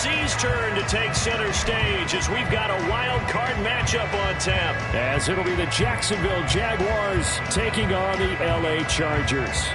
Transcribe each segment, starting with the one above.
Tennessee's turn to take center stage as we've got a wild card matchup on tap. As it'll be the Jacksonville Jaguars taking on the LA Chargers.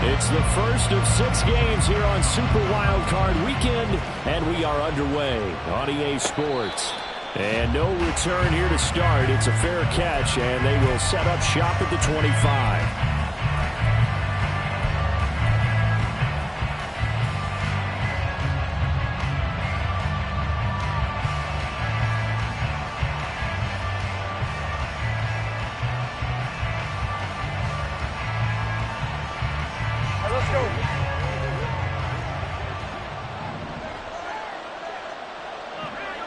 It's the first of 6 games here on Super Wild Card Weekend, and we are underway on EA Sports. And no return here to start. It's a fair catch, and they will set up shop at the 25.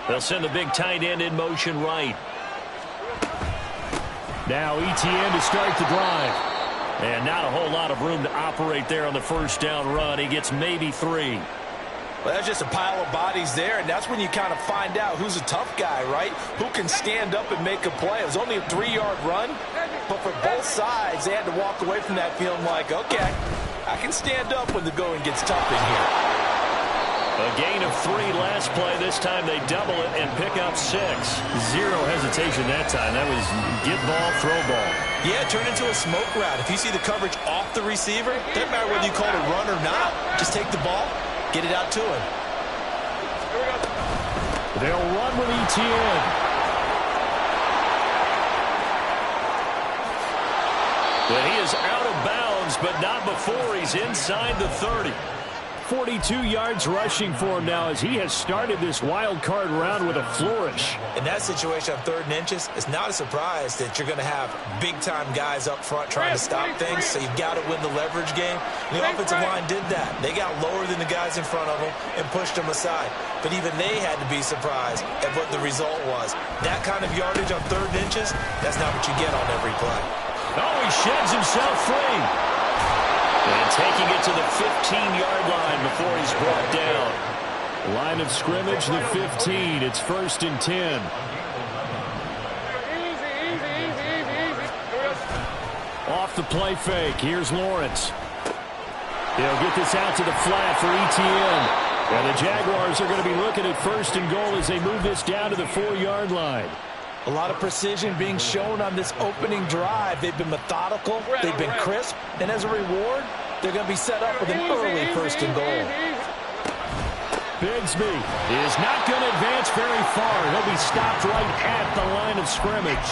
They'll send the big tight end in motion right. Now ETN to start the drive. And not a whole lot of room to operate there on the first down run. He gets maybe 3. Well, that's just a pile of bodies there, and that's when you kind of find out who's a tough guy, right? Who can stand up and make a play. It was only a 3-yard run, but for both sides, they had to walk away from that feeling like, okay, I can stand up when the going gets tough in here. A gain of 3 last play. This time they double it and pick up 6. Zero hesitation that time. That was get ball, throw ball. Yeah, turn into a smoke route. If you see the coverage off the receiver, doesn't matter whether you call it a run or not. Just take the ball, get it out to him. They'll run with ETN. But he is out of bounds, but not before he's inside the 30. 42 yards rushing for him now as he has started this wild card round with a flourish. In that situation on 3rd and inches, it's not a surprise that you're going to have big-time guys up front trying to stop things, so you've got to win the leverage game. And the offensive line did that. They got lower than the guys in front of them and pushed them aside. But even they had to be surprised at what the result was. That kind of yardage on 3rd and inches, that's not what you get on every play. Oh, he sheds himself free. And taking it to the 15-yard line before he's brought down. Line of scrimmage, the 15. It's 1st and 10. Off the play fake. Here's Lawrence. He'll get this out to the flat for ETN. And the Jaguars are going to be looking at 1st and goal as they move this down to the 4-yard line. A lot of precision being shown on this opening drive. They've been methodical, they've been crisp, and as a reward, they're going to be set up with an early 1st and goal. Bigsby is not going to advance very far. He'll be stopped right at the line of scrimmage.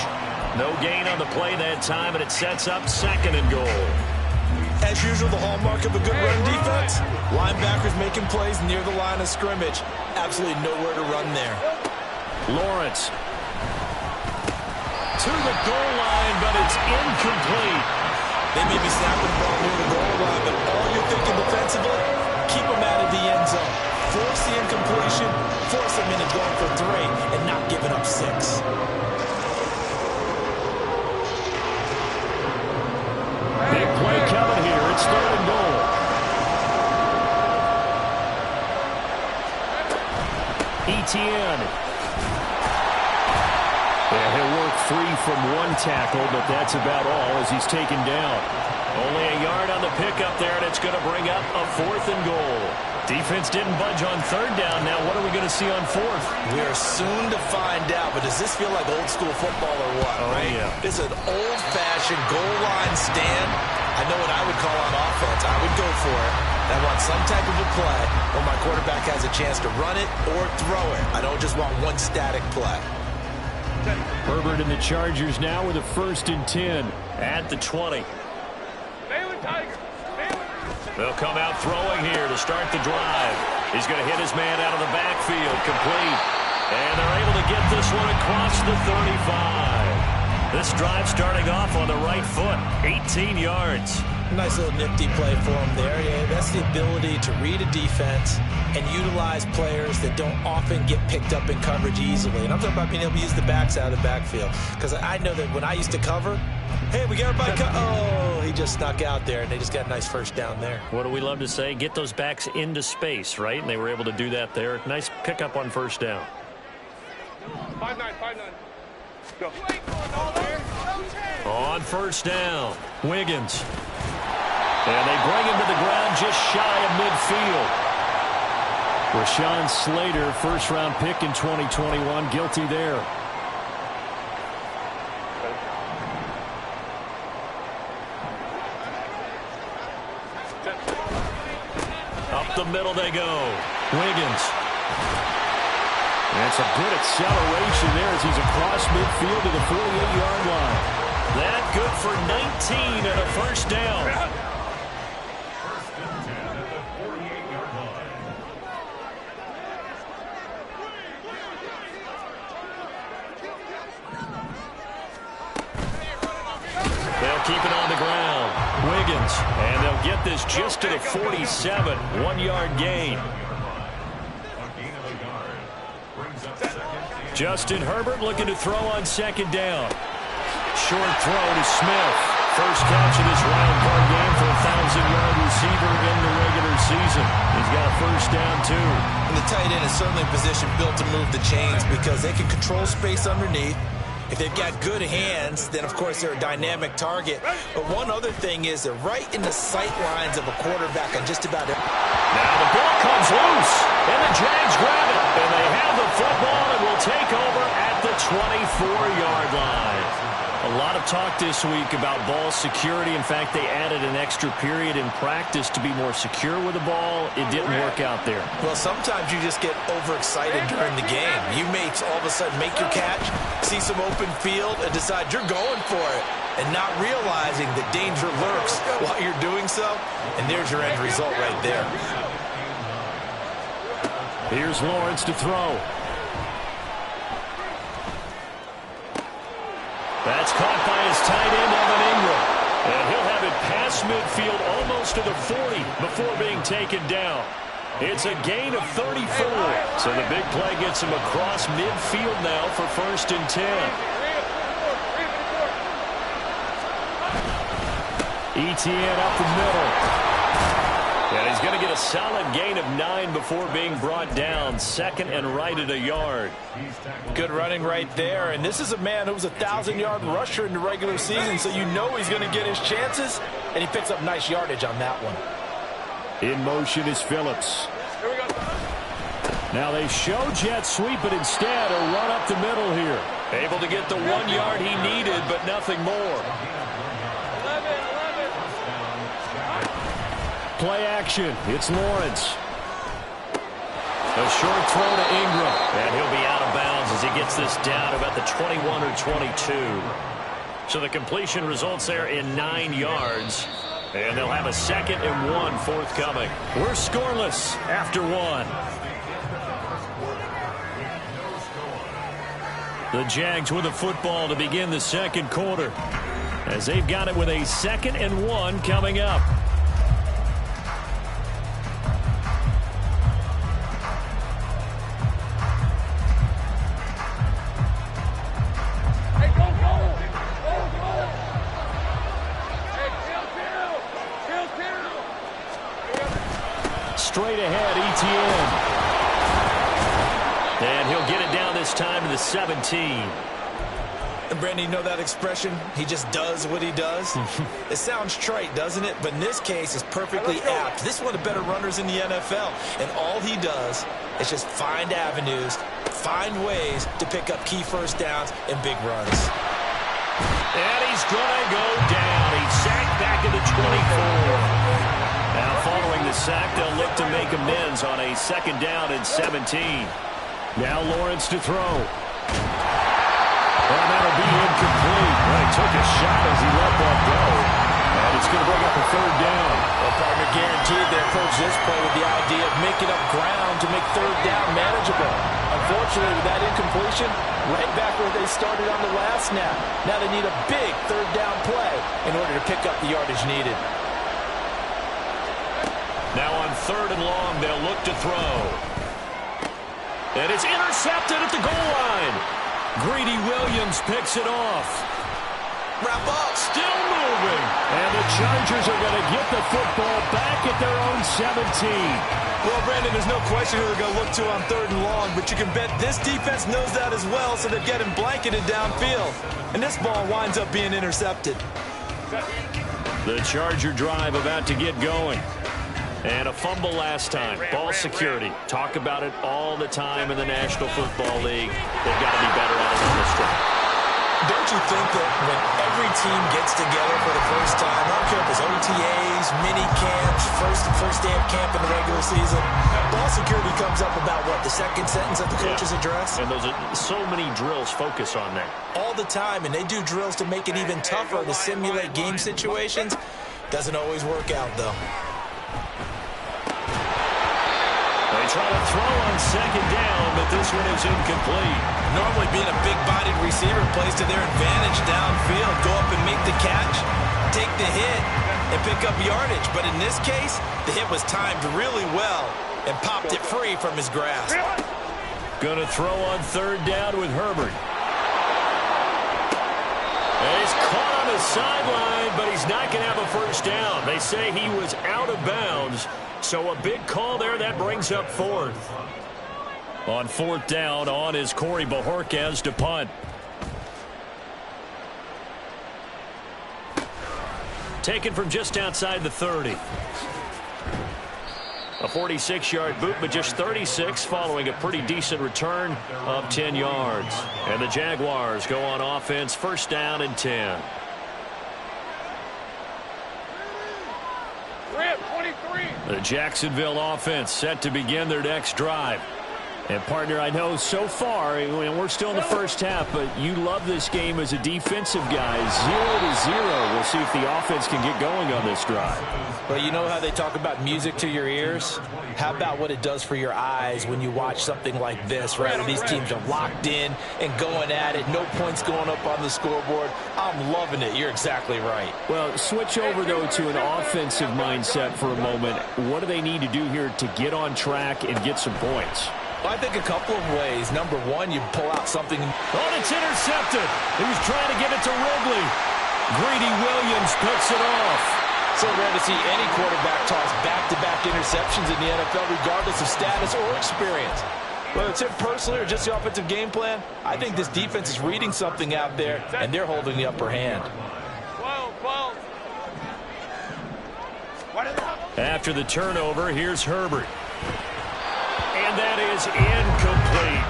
No gain on the play that time, and it sets up 2nd and goal. As usual, the hallmark of a good run defense, linebackers making plays near the line of scrimmage. Absolutely nowhere to run there. Lawrence. To the goal line, but it's incomplete. They may be snapping the ball near the goal line, but all you're thinking defensively, keep them out of the end zone. Force the incompletion, force them into going for 3, and not giving up 6. Big play coming here. It's 3rd and goal. ETN. Yeah, he'll work free from 1 tackle, but that's about all as he's taken down. Only a yard on the pickup there, and it's going to bring up a 4th and goal. Defense didn't budge on 3rd down. Now what are we going to see on 4th? We are soon to find out, but does this feel like old school football or what? Oh, right? Yeah. This is an old-fashioned goal line stand. I know what I would call on offense. I would go for it. I want some type of a play where my quarterback has a chance to run it or throw it. I don't just want one static play. Herbert and the Chargers now with a 1st and 10 at the 20. They'll come out throwing here to start the drive. He's going to hit his man out of the backfield, complete. And they're able to get this one across the 35. This drive starting off on the right foot, 18 yards. Nice little nifty play for him there. Yeah, that's the ability to read a defense and utilize players that don't often get picked up in coverage easily. And I'm talking about being able to use the backs out of the backfield. Because I know that when I used to cover, hey, we got everybody. Oh, he just snuck out there, and they just got a nice first down there. What do we love to say? Get those backs into space, right? And they were able to do that there. Nice pickup on first down. 5-9. Go. On first down, Wiggins. And they bring him to the ground just shy of midfield. Rashawn Slater, first-round pick in 2021, guilty there. Up the middle they go. Wiggins. That's a good acceleration there as he's across midfield to the 48-yard line. That good for 19 and a first down. They'll keep it on the ground. Wiggins, and they'll get this just to the 47, 1-yard gain. Justin Herbert looking to throw on second down. Short throw to Smith. First catch of this wild card game for a 1,000-yard receiver in the regular season. He's got a first down, too. And the tight end is certainly a position built to move the chains because they can control space underneath. If they've got good hands, then, of course, they're a dynamic target. But one other thing is they're right in the sight lines of a quarterback on just about every. Now the ball comes loose, and the Jags grab it. And they have the football and will take over at the 24-yard line. A lot of talk this week about ball security. In fact, they added an extra period in practice to be more secure with the ball. It didn't work out there. Well, sometimes you just get overexcited during the game. You may all of a sudden make your catch, see some open field, and decide you're going for it, and not realizing that danger lurks while you're doing so. And there's your end result right there. Here's Lawrence to throw. That's caught by his tight end, Evan Ingram. And he'll have it past midfield almost to the 40 before being taken down. It's a gain of 34. So the big play gets him across midfield now for 1st and 10. Etienne up the middle. And he's going to get a solid gain of 9 before being brought down. Second and right at a yard. Good running right there. And this is a man who was a 1,000-yard rusher in the regular season, so you know he's going to get his chances. And he picks up nice yardage on that one. In motion is Phillips. Now they show jet sweep, but instead a run up the middle here. Able to get the 1 yard he needed, but nothing more. Play action. It's Lawrence. A short throw to Ingram. And he'll be out of bounds as he gets this down about the 21 or 22. So the completion results there in 9 yards. And they'll have a 2nd and 1 forthcoming. We're scoreless after 1. The Jags with the football to begin the second quarter, as they've got it with a 2nd and 1 coming up. Straight ahead, Etienne. And he'll get it down this time to the 17. And Brandon, you know that expression? He just does what he does. It sounds trite, doesn't it? But in this case, it's perfectly apt. This is one of the better runners in the NFL. And all he does is just find avenues, find ways to pick up key first downs and big runs. And he's going to go down. He's sacked back at the 24. Now, following the sack, they'll look to make amends on a 2nd down and 17. Now Lawrence to throw. And that'll be incomplete. Well, he took a shot as he let that go. And it's going to bring up a 3rd down. Well, partner, guaranteed they approach this play with the idea of making up ground to make 3rd down manageable. Unfortunately, with that incompletion, right back where they started on the last snap. Now they need a big 3rd down play in order to pick up the yardage needed. 3rd and long. They'll look to throw. And it's intercepted at the goal line. Greedy Williams picks it off. Wrap up. Still moving. And the Chargers are going to get the football back at their own 17. Well, Brandon, there's no question who they're going to look to on 3rd and long, but you can bet this defense knows that as well, so they're getting blanketed downfield. And this ball winds up being intercepted. The Charger drive about to get going. And a fumble last time. Ball security. Talk about it all the time in the National Football League. They've got to be better at it on this drive. Don't you think that when every team gets together for the first time, I don't care if it's OTAs, mini camps, first day of camp in the regular season, ball security comes up about what, the second sentence of the coach's address? And those are so many drills focus on that. All the time, and they do drills to make it even tougher to simulate game situations. Doesn't always work out, though. They try to throw on 2nd down, but this one is incomplete. Normally being a big-bodied receiver plays to their advantage downfield. Go up and make the catch, take the hit, and pick up yardage. But in this case, the hit was timed really well and popped it free from his grasp. Going to throw on 3rd down with Herbert. And he's caught on the sideline, but he's not going to have a first down. They say he was out of bounds. So a big call there. That brings up 4th. On 4th down, on is Corey Bojorquez to punt. Taken from just outside the 30. A 46-yard boot, but just 36 following a pretty decent return of 10 yards. And the Jaguars go on offense, 1st down and 10. The Jacksonville offense set to begin their next drive. And, partner, I know so far, we're still in the first half, but you love this game as a defensive guy. 0-0. We'll see if the offense can get going on this drive. Well, you know how they talk about music to your ears? How about what it does for your eyes when you watch something like this, right? These teams are locked in and going at it. No points going up on the scoreboard. I'm loving it. You're exactly right. Well, switch over, though, to an offensive mindset for a moment. What do they need to do here to get on track and get some points? Well, I think a couple of ways. Number one, you pull out something. Oh, it's intercepted. He was trying to get it to Wrigley. Greedy Williams picks it off. So rare to see any quarterback toss back-to-back interceptions in the NFL, regardless of status or experience. Whether it's him personally or just the offensive game plan, I think this defense is reading something out there, and they're holding the upper hand. After the turnover, here's Herbert. And that is incomplete.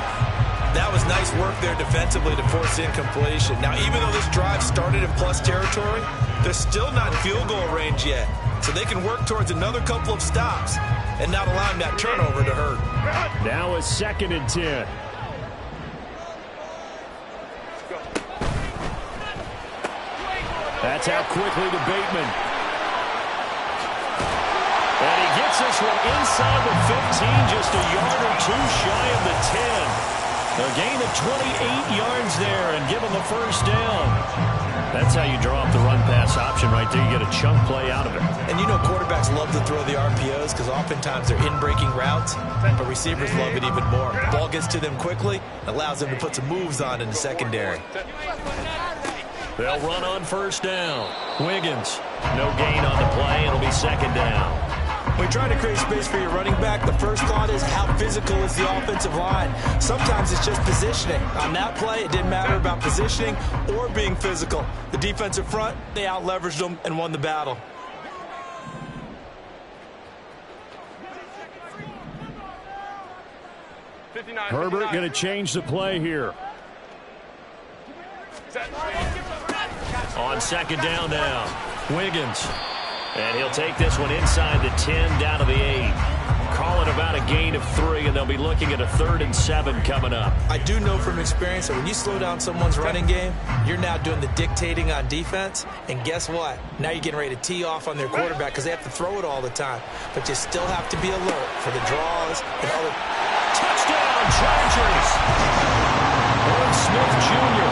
That was nice work there defensively to force incompletion. Now, even though this drive started in plus territory, they're still not in field goal range yet. So they can work towards another couple of stops and not allowing that turnover to hurt. Now a 2nd and 10. That's out quickly to Bateman. And he gets this one inside the 15, just a yard or two shy of the 10. A gain of 28 yards there and give him the first down. That's how you draw up the run-pass option right there. You get a chunk play out of it. And you know quarterbacks love to throw the RPOs because oftentimes they're in-breaking routes, but receivers love it even more. The ball gets to them quickly, allows them to put some moves on in the secondary. They'll run on 1st down. Wiggins, no gain on the play. It'll be 2nd down. When you're trying to create space for your running back, the first thought is how physical is the offensive line. Sometimes it's just positioning. On that play, it didn't matter about positioning or being physical. The defensive front, they out-leveraged them and won the battle. Herbert going to change the play here. On 2nd down now, Wiggins. And he'll take this one inside the 10, down to the 8. Call it about a gain of 3, and they'll be looking at a 3rd and 7 coming up. I do know from experience that when you slow down someone's running game, you're now doing the dictating on defense. And guess what? Now you're getting ready to tee off on their quarterback because they have to throw it all the time. But you still have to be alert for the draws and other. Touchdown, Chargers! Owen Smith Jr.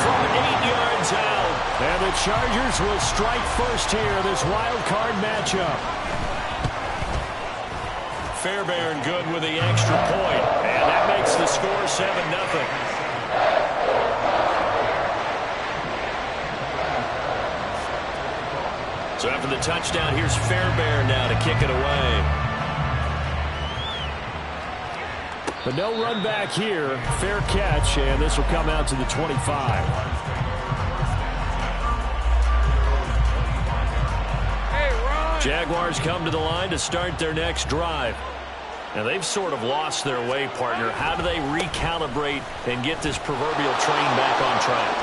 from 8 yards out. And the Chargers will strike first here, this wild card matchup. Fairbairn good with the extra point. And that makes the score 7-0. So after the touchdown, here's Fairbairn now to kick it away. But no run back here. Fair catch, and this will come out to the 25. Jaguars come to the line to start their next drive. Now, they've sort of lost their way, partner. How do they recalibrate and get this proverbial train back on track?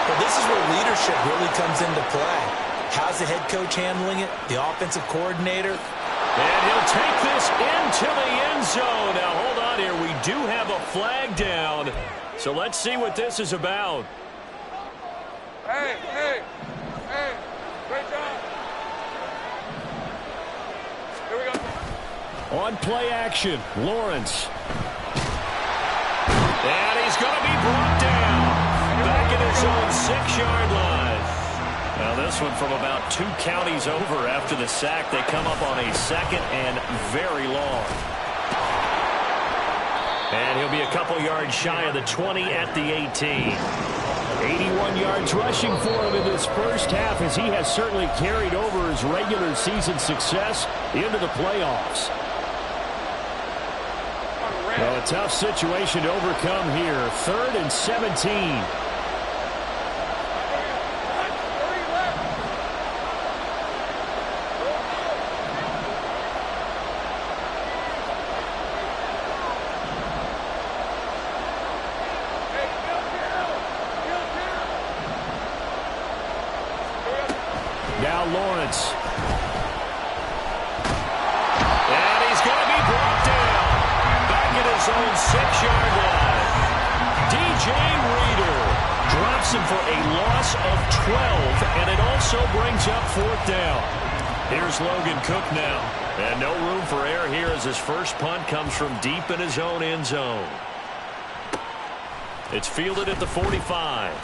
Well, this is where leadership really comes into play. How's the head coach handling it? The offensive coordinator? And he'll take this into the end zone. Now, hold on here. We do have a flag down. So let's see what this is about. Hey, great job. Here we go. On play action, Lawrence. And he's going to be brought down. Back at his own 6-yard line. Now this one from about 2 counties over after the sack. They come up on a second and very long. And he'll be a couple yards shy of the 20 at the 18. 81 yards rushing for him in this first half, as he has certainly carried over his regular season success into the playoffs. Well, a tough situation to overcome here. 3rd and 17. Now Lawrence. And he's going to be brought down. Back at his own 6-yard line. DJ Reader drops him for a loss of 12, and it also brings up 4th down. Here's Logan Cook now. And no room for error here as his first punt comes from deep in his own end zone. It's fielded at the 45.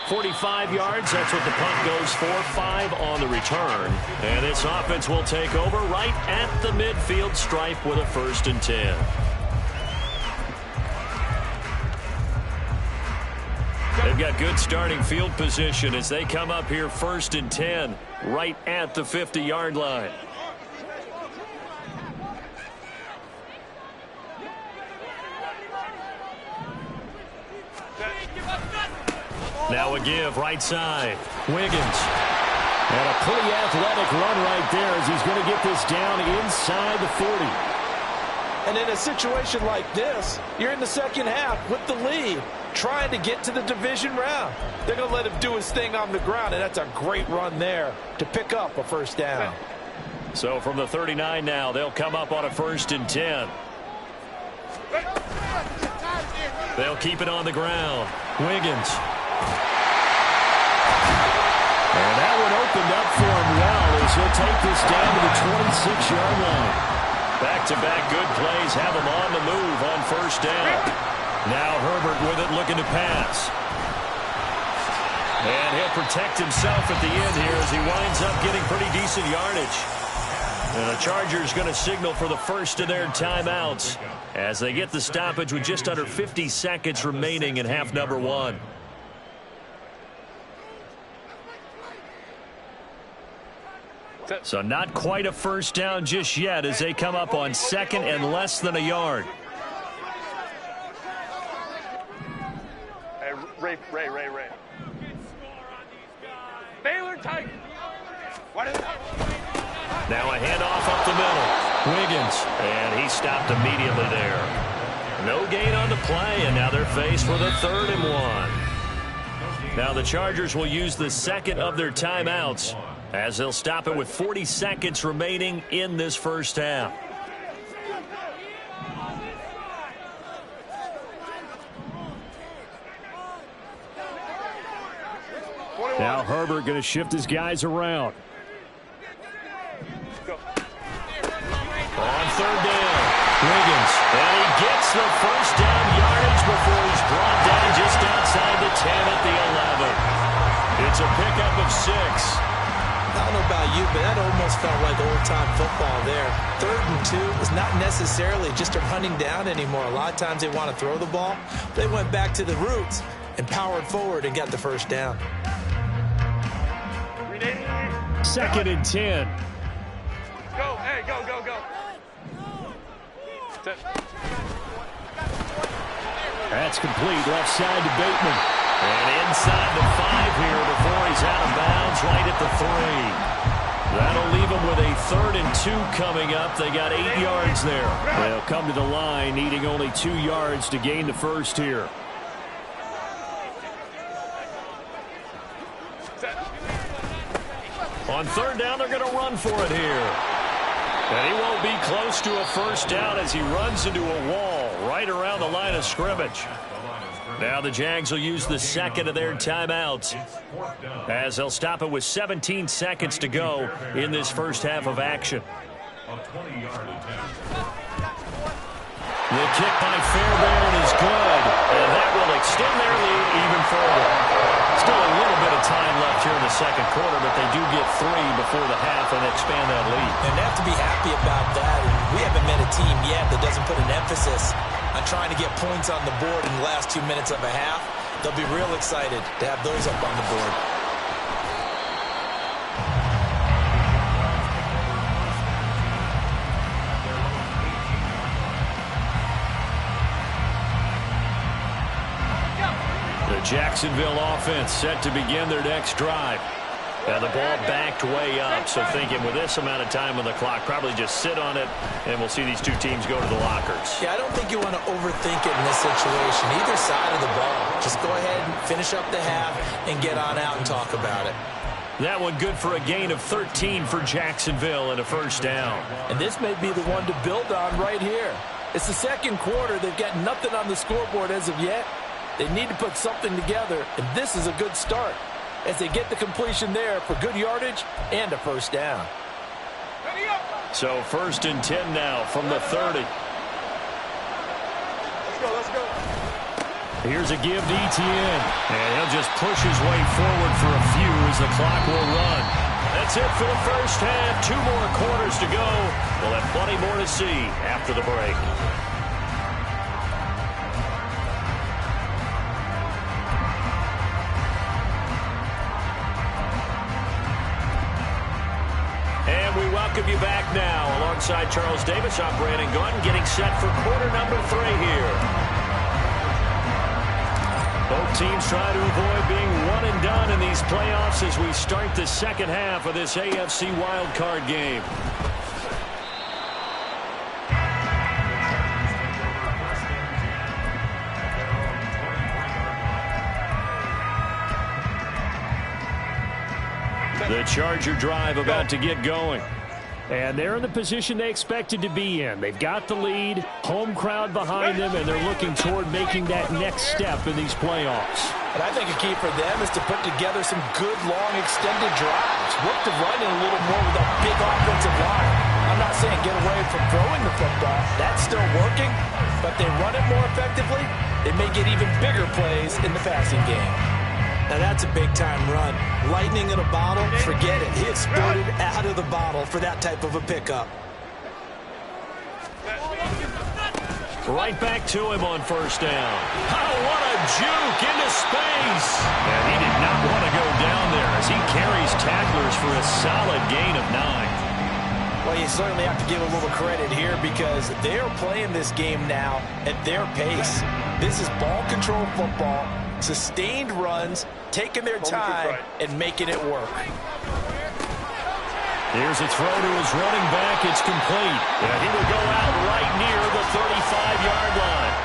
45 yards, that's what the punt goes for. 5 on the return. And this offense will take over right at the midfield stripe with a 1st and 10. They've got good starting field position as they come up here 1st and 10 right at the 50-yard line. Now a give, right side. Wiggins. And a pretty athletic run right there as he's going to get this down inside the 40. And in a situation like this, you're in the second half with the lead, trying to get to the division round. They're going to let him do his thing on the ground, and that's a great run there to pick up a 1st down. So from the 39 now, they'll come up on a 1st and 10. They'll keep it on the ground. Wiggins. And that one opened up for him well as he'll take this down to the 26-yard line. Back-to-back good plays have him on the move on 1st down. Now Herbert with it looking to pass. And he'll protect himself at the end here as he winds up getting pretty decent yardage. And the Chargers going to signal for the first of their timeouts as they get the stoppage with just under 50 seconds remaining in half number 1. So not quite a 1st down just yet as they come up on 2nd and less than a yard. Hey, Ray. Baylor Titan. What is that? Now a handoff up the middle. Wiggins. And he stopped immediately there. No gain on the play, and now they're faced with a 3rd and 1. Now the Chargers will use the second of their timeouts as they'll stop it with 40 seconds remaining in this first half. Now Herbert going to shift his guys around. On 3rd down, Wiggins. And he gets the 1st down yardage before he's brought down just outside the 10 at the 11. It's a pickup of 6. I don't know about you, but that almost almost felt like old-time football there. 3rd and 2 is not necessarily just a running down anymore. A lot of times they want to throw the ball. They went back to the roots and powered forward and got the first down. 2nd and 10. Go, hey, go. That's complete, left side to Bateman. And inside the 5 here before he's out of bounds, right at the 3. That'll leave him with a 3rd and 2 coming up. They got 8 yards there. They'll come to the line, needing only 2 yards to gain the first here. On 3rd down, they're going to run for it here. And he won't be close to a first down as he runs into a wall right around the line of scrimmage. Now the Jags will use the 2nd of their timeouts as they'll stop it with 17 seconds to go in this first half of action. The kick by Fairbairn is good, and that will extend their lead even further. Still a little bit of time left here in the 2nd quarter, but they do get 3 before the half and expand that lead. And they have to be happy about that. And we haven't met a team yet that doesn't put an emphasis on trying to get points on the board in the last 2 minutes of a half. They'll be real excited to have those up on the board. The Jacksonville offense set to begin their next drive. Now the ball backed way up, so thinking with this amount of time on the clock, probably just sit on it, and we'll see these two teams go to the lockers. Yeah, I don't think you want to overthink it in this situation. Either side of the ball. Just go ahead and finish up the half and get on out and talk about it. That one good for a gain of 13 for Jacksonville and a first down. And this may be the one to build on right here. It's the 2nd quarter. They've got nothing on the scoreboard as of yet. They need to put something together, and this is a good start as they get the completion there for good yardage and a first down. So 1st and 10 now from the 30. Let's go. Here's a give to Etienne, and he'll just push his way forward for a few as the clock will run. That's it for the first half. 2 more quarters to go. We'll have plenty more to see after the break. And we welcome you back now. Alongside Charles Davis, I'm Brandon Gordon, getting set for quarter number 3 here. Both teams try to avoid being one and done in these playoffs as we start the 2nd half of this AFC wildcard game. The Charger drive about to get going. And they're in the position they expected to be in. They've got the lead, home crowd behind them, and they're looking toward making that next step in these playoffs. And I think a key for them is to put together some good, long, extended drives. Work the running a little more with a big offensive line. I'm not saying get away from throwing the football. That's still working. But they run it more effectively, they may get even bigger plays in the passing game. Now that's a big-time run. Lightning in a bottle, forget it. He exploded out of the bottle for that type of a pickup. Right back to him on first down. Oh, what a juke into space. And he did not want to go down there as he carries tacklers for a solid gain of 9. Well, you certainly have to give a little credit here because they're playing this game now at their pace. This is ball control football. Sustained runs, taking their time, and making it work. Here's a throw to his running back. It's complete. And he will go out right near the 35-yard line.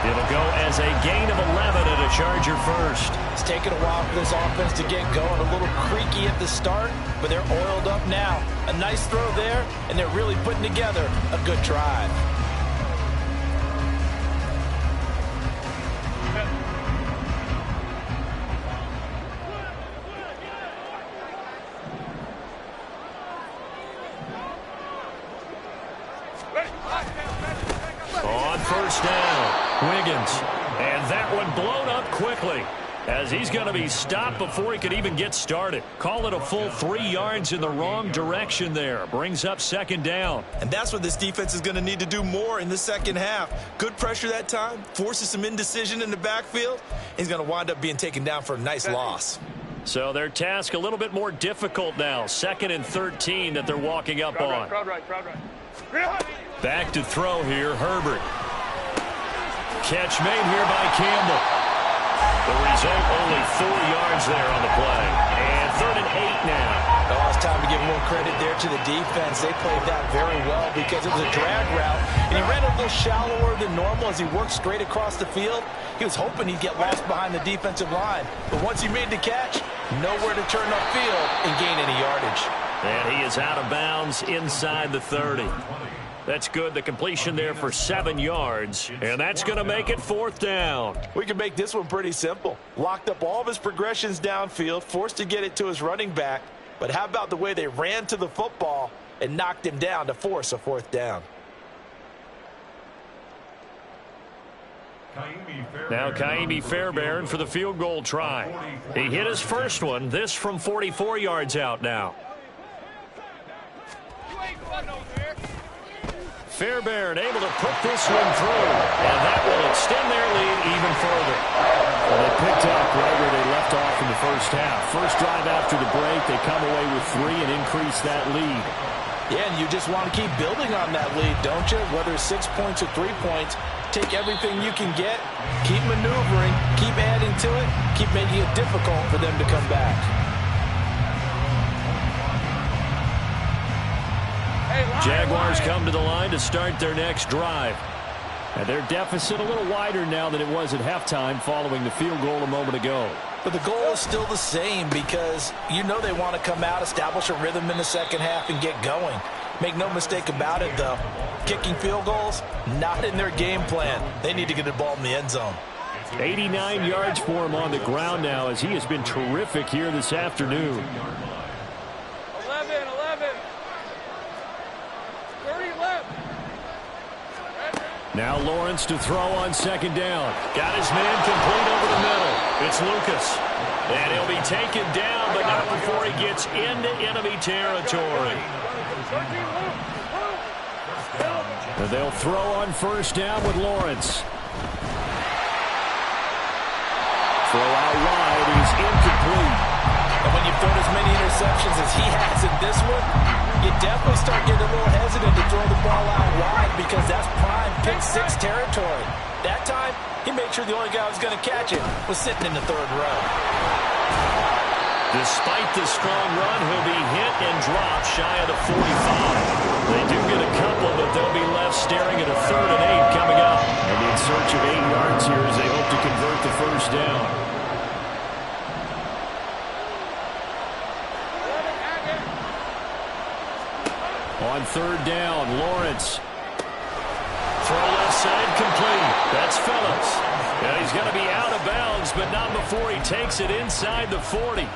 It'll go as a gain of 11 and a Charger first. It's taken a while for this offense to get going. A little creaky at the start, but they're oiled up now. A nice throw there, and they're really putting together a good drive. On first down, Wiggins. And that one blown up quickly. as he's going to be stopped before he could even get started. Call it a full 3 yards in the wrong direction there. Brings up second down. And that's what this defense is going to need to do more in the second half. Good pressure that time, forces some indecision in the backfield. He's going to wind up being taken down for a nice loss. So their task a little bit more difficult now. 2nd and 13 that they're walking up on. Crowd right. Back to throw here, Herbert. Catch made here by Campbell. The result, only 4 yards there on the play. And 3rd and 8 now. Oh, it's time to give more credit there to the defense. They played that very well because it was a drag route, and he ran a little shallower than normal as he worked straight across the field. He was hoping he'd get lost behind the defensive line, but once he made the catch, nowhere to turn upfield and gain any yardage. And he is out of bounds inside the 30. That's good. The completion there for 7 yards. And that's going to make it 4th down. We can make this one pretty simple. Locked up all of his progressions downfield, forced to get it to his running back. But how about the way they ran to the football and knocked him down to force a 4th down? Now Kaimi Fairbairn for the field goal try. He hit his first one. This from 44 yards out now. Fairbairn able to put this one through, and that will extend their lead even further. Well, they picked up right where they left off in the first half. First drive after the break, they come away with 3 and increase that lead. Yeah, and you just want to keep building on that lead, don't you? Whether it's 6 points or 3 points, take everything you can get, keep maneuvering, keep adding to it, keep making it difficult for them to come back. Jaguars come to the line to start their next drive. And their deficit a little wider now than it was at halftime following the field goal a moment ago. But the goal is still the same because you know they want to come out, establish a rhythm in the second half, and get going. Make no mistake about it, though. Kicking field goals, not in their game plan. They need to get the ball in the end zone. 89 yards for him on the ground now as he has been terrific here this afternoon. 11. 30 left. Now Lawrence to throw on second down. Got his man complete over the middle. It's Lucas. And he'll be taken down, but not before he gets into enemy territory. And they'll throw on first down with Lawrence. Throw out wide. He's incomplete. And when you've thrown as many interceptions as he has in this one, you definitely start getting a little hesitant to throw the ball out wide because that's prime pick 6 territory. That time, he made sure the only guy who was going to catch it was sitting in the 3rd row. Despite the strong run, he'll be hit and dropped shy of the 45. They do get a couple, but they'll be left staring at a 3rd and 8 coming up. And in search of 8 yards here as they hope to convert the first down. On 3rd down, Lawrence. Throw left side complete. That's Phillips. And he's going to be out of bounds, but not before he takes it inside the 40.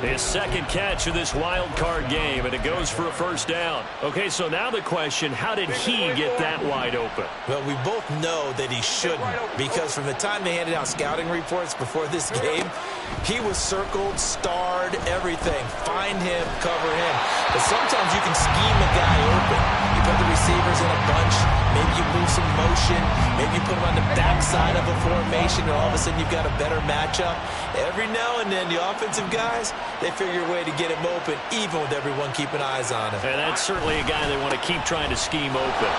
His second catch of this wild card game, and it goes for a first down. Okay, so now the question, how did he get that wide open? Well, we both know that he shouldn't, because from the time they handed out scouting reports before this game, he was circled, starred, everything. Find him, cover him. But sometimes you can scheme a guy open. You put the receivers in a bunch, maybe you move some motion, maybe you put them on the backside of a formation, and all of a sudden you've got a better matchup. Every now and then, the offensive guys, they figure a way to get him open, even with everyone keeping eyes on him. And that's certainly a guy they want to keep trying to scheme open.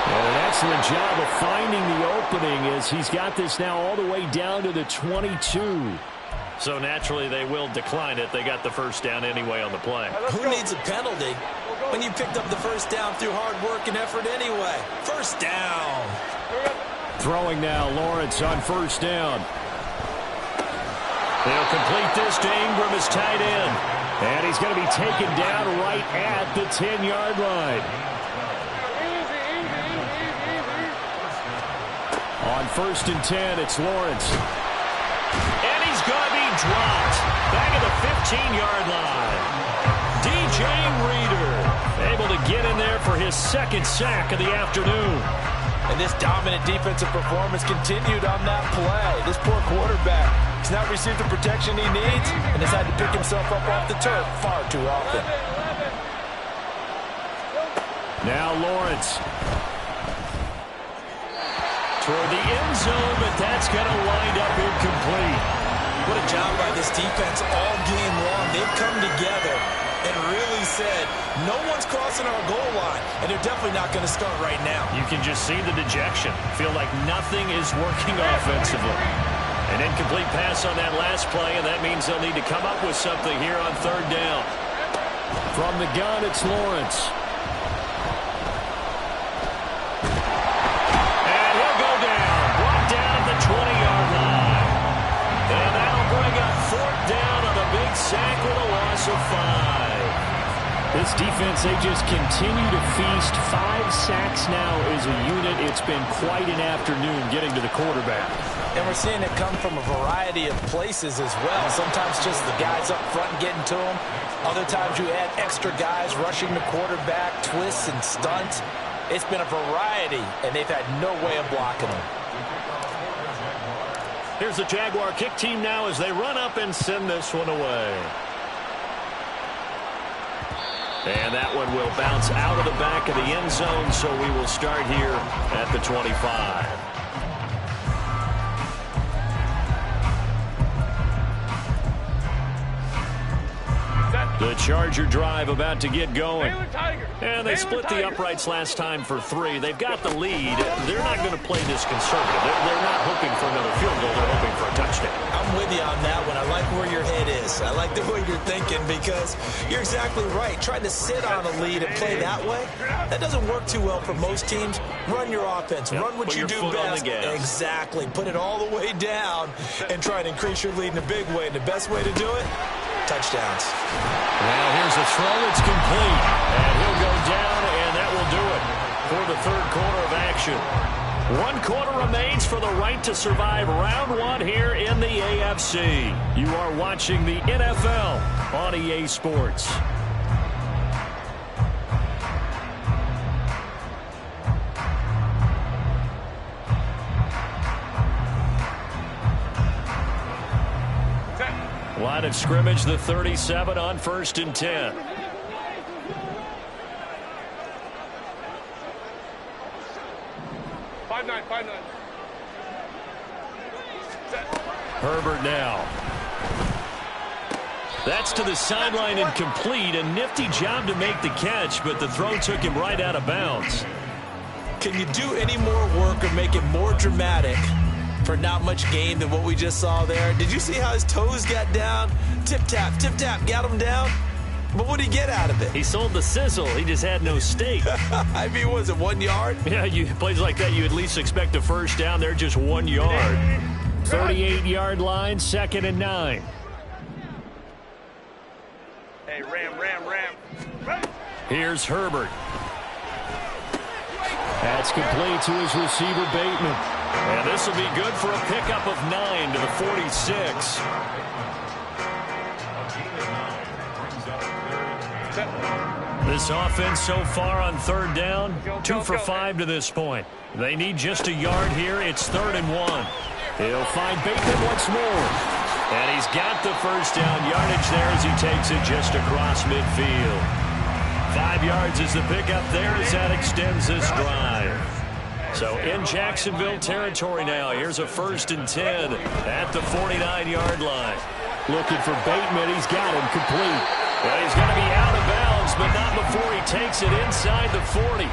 And an excellent job of finding the opening as he's got this now all the way down to the 22. So naturally they will decline it. They got the first down anyway on the play. Who needs a penalty when you picked up the first down through hard work and effort anyway? First down. Throwing now, Lawrence on first down. They'll complete this to Ingram as tight end. And he's going to be taken down right at the 10-yard line. On 1st and 10, it's Lawrence. And he's going to be dropped back at the 15-yard line. DJ Reader able to get in there for his second sack of the afternoon. And this dominant defensive performance continued on that play. This poor quarterback has not received the protection he needs and has had to pick himself up off the turf far too often. Now Lawrence. Toward the end zone, but that's going to wind up incomplete. What a job by this defense all game long. They've come together and really said, no one's crossing our goal line, and they're definitely not going to start right now. You can just see the dejection. Feel like nothing is working offensively. An incomplete pass on that last play, and that means they'll need to come up with something here on third down. From the gun, it's Lawrence. And he'll go down. Brought down at the 20-yard line. And that'll bring up fourth down on a big sack with a loss of 5. This defense, they just continue to feast. 5 sacks now as a unit. It's been quite an afternoon getting to the quarterback. And we're seeing it come from a variety of places as well. Sometimes just the guys up front getting to him. Other times you add extra guys rushing the quarterback, twists and stunts. It's been a variety, and they've had no way of blocking him. Here's the Jaguar kick team now as they run up and send this one away. And that one will bounce out of the back of the end zone, so we will start here at the 25. The Charger drive about to get going. And they split the uprights last time for 3. They've got the lead. They're not going to play this conservative. They're not hoping for another field goal. They're hoping for a touchdown. I'm with you on that one. I like where your head is. I like the way you're thinking because you're exactly right. Trying to sit on a lead and play that way, that doesn't work too well for most teams. Run your offense. Run what you do best. Exactly. Put it all the way down and try to increase your lead in a big way. And the best way to do it, touchdowns. Now here's a throw. It's complete. And he'll go down, and that will do it for the third quarter of action. 1 quarter remains for the right to survive round 1 here in the AFC. You are watching the NFL on EA Sports. Line of scrimmage, the 37 on 1st and 10. Herbert now. That's to the sideline and complete. A nifty job to make the catch, but the throw took him right out of bounds. Can you do any more work or make it more dramatic for not much gain than what we just saw there? Did you see how his toes got down? Tip-tap, got him down. But what did he get out of it? He sold the sizzle. He just had no steak. I mean, was it 1 yard? Yeah, plays like that, you at least expect a first down. They're just 1 yard. 38-yard line, 2nd and 9. Hey, Ram. Here's Herbert. That's complete to his receiver, Bateman. And this will be good for a pickup of 9 to the 46. This offense so far on third down, 2 for 5 to this point. They need just a yard here. It's 3rd and 1. He'll find Bateman once more. And he's got the first down yardage there as he takes it just across midfield. 5 yards is the pickup there as that extends this drive. So in Jacksonville territory now. Here's a 1st and 10 at the 49-yard line. Looking for Bateman. He's got him complete. And he's going to be out of bounds, but not before he takes it inside the 40.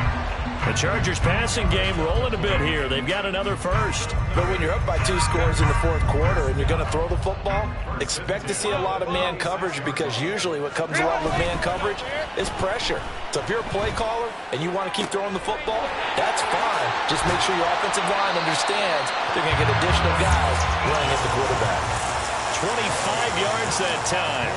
The Chargers passing game rolling a bit here. They've got another first. But when you're up by 2 scores in the 4th quarter and you're going to throw the football, expect to see a lot of man coverage because usually what comes along with man coverage is pressure. So if you're a play caller and you want to keep throwing the football, that's fine. Just make sure your offensive line understands they're going to get additional guys running at the quarterback. 25 yards that time.